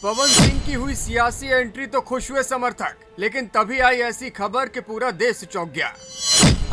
पवन सिंह की हुई सियासी एंट्री तो खुश हुए समर्थक, लेकिन तभी आई ऐसी खबर कि पूरा देश चौंक गया।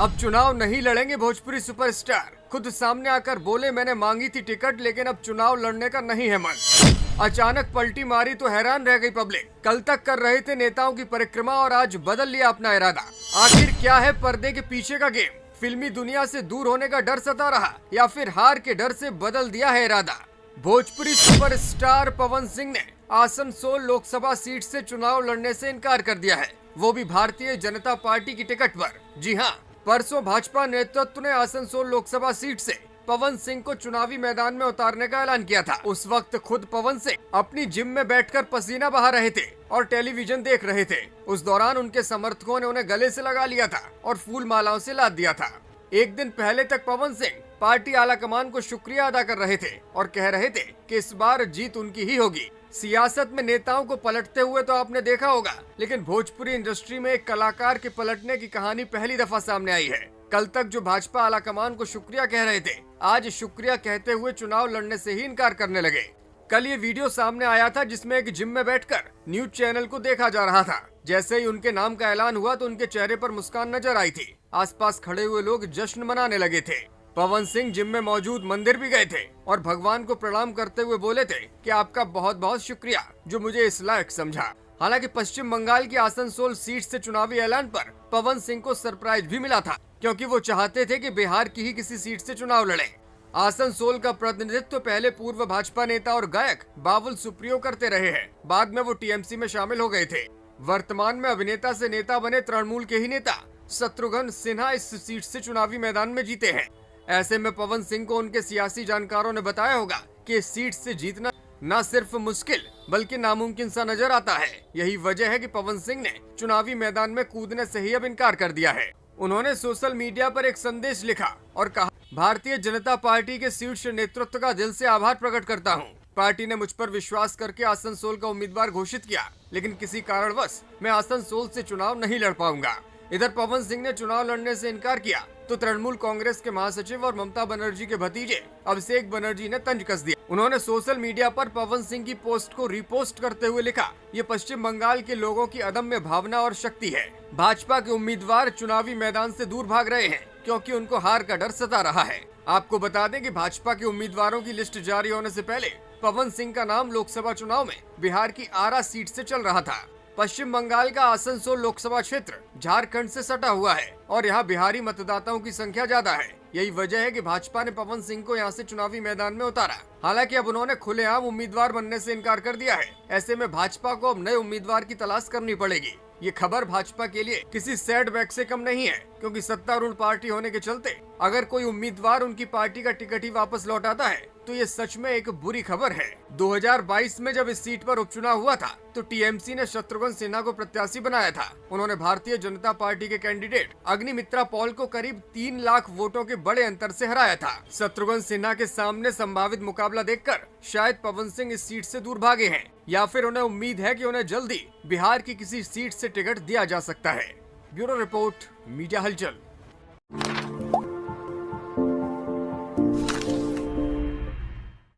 अब चुनाव नहीं लड़ेंगे भोजपुरी सुपरस्टार। खुद सामने आकर बोले, मैंने मांगी थी टिकट लेकिन अब चुनाव लड़ने का नहीं है मन। अचानक पलटी मारी तो हैरान रह गई पब्लिक। कल तक कर रहे थे नेताओं की परिक्रमा और आज बदल लिया अपना इरादा। आखिर क्या है पर्दे के पीछे का गेम? फिल्मी दुनिया से दूर होने का डर सता रहा या फिर हार के डर से बदल दिया है इरादा? भोजपुरी सुपरस्टार पवन सिंह ने आसनसोल लोकसभा सीट से चुनाव लड़ने से इनकार कर दिया है, वो भी भारतीय जनता पार्टी की टिकट पर। जी हां, परसों भाजपा नेतृत्व ने आसनसोल लोकसभा सीट से पवन सिंह को चुनावी मैदान में उतारने का ऐलान किया था। उस वक्त खुद पवन सिंह अपनी जिम में बैठकर पसीना बहा रहे थे और टेलीविजन देख रहे थे। उस दौरान उनके समर्थकों ने उन्हें गले से लगा लिया था और फूल मालाओं से लाद दिया था। एक दिन पहले तक पवन सिंह पार्टी आलाकमान को शुक्रिया अदा कर रहे थे और कह रहे थे कि इस बार जीत उनकी ही होगी। सियासत में नेताओं को पलटते हुए तो आपने देखा होगा, लेकिन भोजपुरी इंडस्ट्री में एक कलाकार के पलटने की कहानी पहली दफा सामने आई है। कल तक जो भाजपा आलाकमान को शुक्रिया कह रहे थे, आज शुक्रिया कहते हुए चुनाव लड़ने से ही इनकार करने लगे। कल ये वीडियो सामने आया था जिसमें एक जिम में बैठकर न्यूज चैनल को देखा जा रहा था। जैसे ही उनके नाम का ऐलान हुआ तो उनके चेहरे पर मुस्कान नजर आई थी। आसपास खड़े हुए लोग जश्न मनाने लगे थे। पवन सिंह जिम में मौजूद मंदिर भी गए थे और भगवान को प्रणाम करते हुए बोले थे कि आपका बहुत बहुत शुक्रिया जो मुझे इस लायक समझा। हालांकि पश्चिम बंगाल की आसनसोल सीट से चुनावी ऐलान पर पवन सिंह को सरप्राइज भी मिला था, क्योंकि वो चाहते थे कि बिहार की ही किसी सीट से चुनाव लड़े। आसनसोल का प्रतिनिधित्व पहले पूर्व भाजपा नेता और गायक बाबुल सुप्रियो करते रहे हैं। बाद में वो टीएमसी में शामिल हो गए थे। वर्तमान में अभिनेता से नेता बने तृणमूल के ही नेता शत्रुघ्न सिन्हा इस सीट से चुनावी मैदान में जीते हैं। ऐसे में पवन सिंह को उनके सियासी जानकारों ने बताया होगा कि इस सीट से जीतना न सिर्फ मुश्किल बल्कि नामुमकिन सा नजर आता है। यही वजह है कि पवन सिंह ने चुनावी मैदान में कूदने से ही अब इनकार कर दिया है। उन्होंने सोशल मीडिया पर एक संदेश लिखा और कहा, भारतीय जनता पार्टी के शीर्ष नेतृत्व का दिल से आभार प्रकट करता हूँ। पार्टी ने मुझ पर विश्वास करके आसनसोल का उम्मीदवार घोषित किया, लेकिन किसी कारणवश मैं आसनसोल से चुनाव नहीं लड़ पाऊंगा। इधर पवन सिंह ने चुनाव लड़ने से इनकार किया तो तृणमूल कांग्रेस के महासचिव और ममता बनर्जी के भतीजे अभिषेक बनर्जी ने तंज कस दिया। उन्होंने सोशल मीडिया पर पवन सिंह की पोस्ट को रीपोस्ट करते हुए लिखा, ये पश्चिम बंगाल के लोगों की अदम्य भावना और शक्ति है। भाजपा के उम्मीदवार चुनावी मैदान से दूर भाग रहे हैं क्योंकि उनको हार का डर सता रहा है। आपको बता दें कि भाजपा के उम्मीदवारों की लिस्ट जारी होने से पहले पवन सिंह का नाम लोकसभा चुनाव में बिहार की आरा सीट से चल रहा था। पश्चिम बंगाल का आसनसोल लोकसभा क्षेत्र झारखंड से सटा हुआ है और यहाँ बिहारी मतदाताओं की संख्या ज्यादा है। यही वजह है कि भाजपा ने पवन सिंह को यहाँ से चुनावी मैदान में उतारा। हालांकि अब उन्होंने खुलेआम उम्मीदवार बनने से इनकार कर दिया है। ऐसे में भाजपा को अब नए उम्मीदवार की तलाश करनी पड़ेगी। ये खबर भाजपा के लिए किसी सेटबैक से कम नहीं है, क्योंकि सत्तारूढ़ पार्टी होने के चलते अगर कोई उम्मीदवार उनकी पार्टी का टिकट ही वापस लौटाता है तो ये सच में एक बुरी खबर है। 2022 में जब इस सीट पर उपचुनाव हुआ था तो टीएमसी ने शत्रुघ्न सिन्हा को प्रत्याशी बनाया था। उन्होंने भारतीय जनता पार्टी के कैंडिडेट अग्निमित्रा पॉल को करीब 3 लाख वोटों के बड़े अंतर से हराया था। शत्रुघ्न सिन्हा के सामने संभावित मुकाबला देखकर शायद पवन सिंह इस सीट से दूर भागे हैं, या फिर उन्हें उम्मीद है कि उन्हें जल्दी बिहार की किसी सीट से टिकट दिया जा सकता है। ब्यूरो रिपोर्ट, मीडिया हलचल।